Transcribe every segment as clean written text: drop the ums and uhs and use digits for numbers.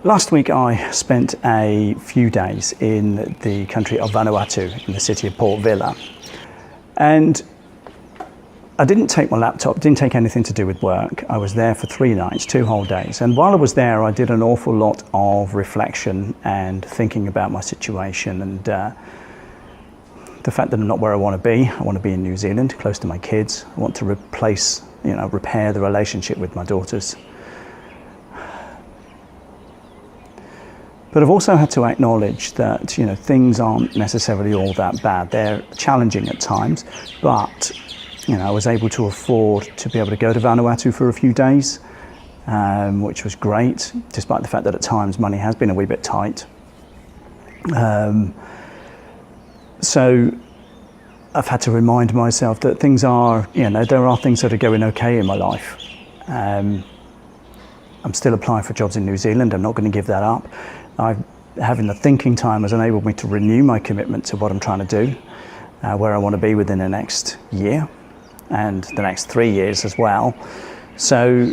Last week I spent a few days in the country of Vanuatu, in the city of Port Vila. And I didn't take my laptop, didn't take anything to do with work. I was there for 3 nights, 2 whole days. And while I was there, I did an awful lot of reflection and thinking about my situation and the fact that I'm not where I want to be. I want to be in New Zealand, close to my kids. I want to repair the relationship with my daughters. But I've also had to acknowledge that, things aren't necessarily all that bad. They're challenging at times, but, I was able to afford to be able to go to Vanuatu for a few days, which was great, despite the fact that at times money has been a wee bit tight. So I've had to remind myself that things are, there are things that are going okay in my life. I'm still applying for jobs in New Zealand. I'm not going to give that up. Having the thinking time has enabled me to renew my commitment to what I'm trying to do, where I want to be within the next year and the next 3 years as well. So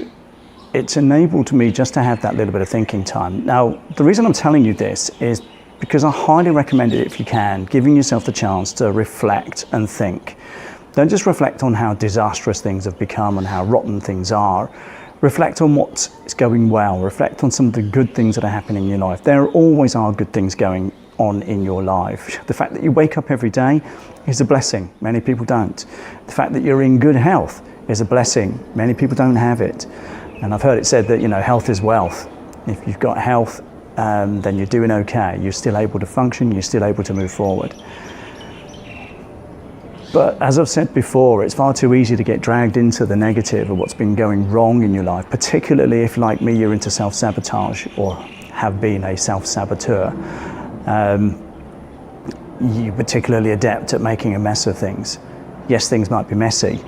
it's enabled me just to have that little bit of thinking time. Now, the reason I'm telling you this is because I highly recommend it if you can, giving yourself the chance to reflect and think. Don't just reflect on how disastrous things have become and how rotten things are. Reflect on what is going well. Reflect on some of the good things that are happening in your life. There always are good things going on in your life. The fact that you wake up every day is a blessing. Many people don't. The fact that you're in good health is a blessing. Many people don't have it. And I've heard it said that, health is wealth. If you've got health, then you're doing okay. You're still able to function. You're still able to move forward. But as I've said before, it's far too easy to get dragged into the negative of what's been going wrong in your life, particularly if, like me, you're into self-sabotage or have been a self-saboteur. You're particularly adept at making a mess of things. Yes, things might be messy,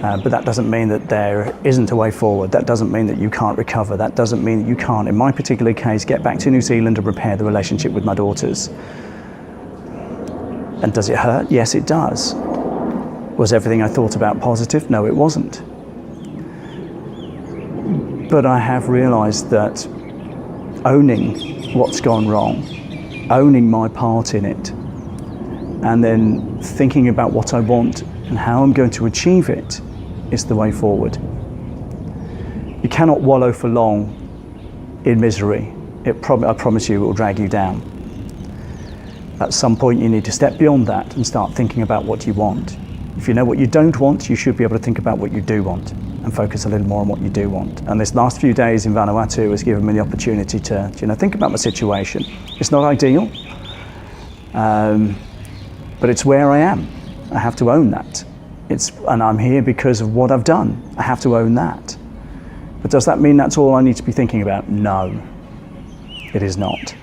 but that doesn't mean that there isn't a way forward. That doesn't mean that you can't recover. That doesn't mean that you can't, in my particular case, get back to New Zealand and repair the relationship with my daughters. And does it hurt? Yes, it does. Was everything I thought about positive? No, it wasn't. But I have realized that owning what's gone wrong, owning my part in it, and then thinking about what I want and how I'm going to achieve it is the way forward. You cannot wallow for long in misery. I promise you it will drag you down. At some point you need to step beyond that and start thinking about what you want. If you know what you don't want, you should be able to think about what you do want and focus a little more on what you do want. And this last few days in Vanuatu has given me the opportunity to, think about my situation. It's not ideal, but it's where I am. I have to own that. And I'm here because of what I've done. I have to own that. But does that mean that's all I need to be thinking about? No, it is not.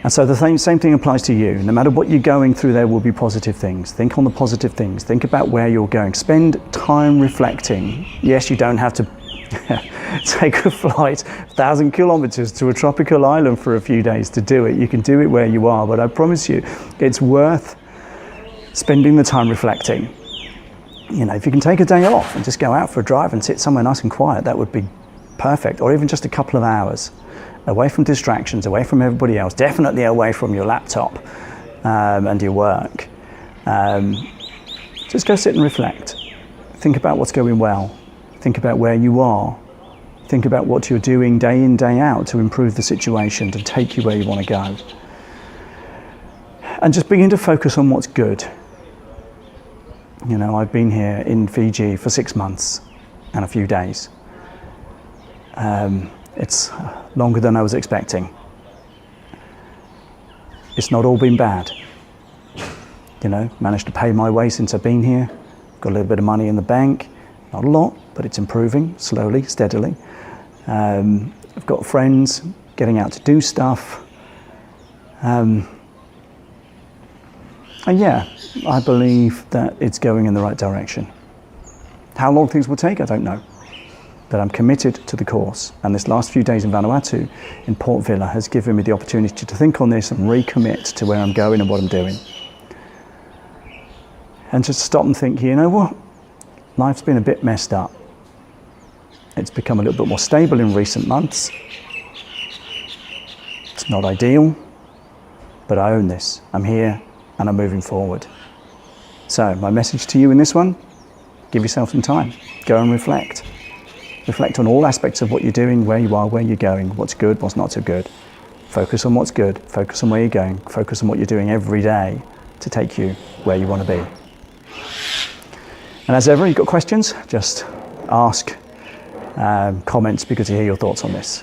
And so the same thing applies to you. No matter what you're going through, there will be positive things. Think on the positive things. Think about where you're going. Spend time reflecting. Yes, you don't have to take a flight 1,000 kilometers to a tropical island for a few days to do it. You can do it where you are, but I promise you, it's worth spending the time reflecting. If you can take a day off and just go out for a drive and sit somewhere nice and quiet, that would be perfect. Or even just a couple of hours. Away from distractions, away from everybody else, definitely away from your laptop and your work. Just go sit and reflect. Think about what's going well. Think about where you are. Think about what you're doing day in, day out to improve the situation, to take you where you want to go. And just begin to focus on what's good. I've been here in Fiji for 6 months and a few days. It's longer than I was expecting. It's not all been bad. Managed to pay my way since I've been here. Got a little bit of money in the bank. Not a lot, but it's improving slowly, steadily. I've got friends getting out to do stuff. And yeah, I believe that it's going in the right direction. How long things will take, I don't know. But I'm committed to the course. And this last few days in Vanuatu, in Port Vila, has given me the opportunity to think on this and recommit to where I'm going and what I'm doing. And just stop and think, you know what? Life's been a bit messed up. It's become a little bit more stable in recent months. not ideal, but I own this. I'm here and I'm moving forward. So my message to you in this one, give yourself some time. Go and reflect. Reflect on all aspects of what you're doing, where you are, where you're going, what's good, what's not so good. Focus on what's good, focus on where you're going, focus on what you're doing every day to take you where you want to be. And as ever, you've got questions, just ask, comments, because you hear your thoughts on this.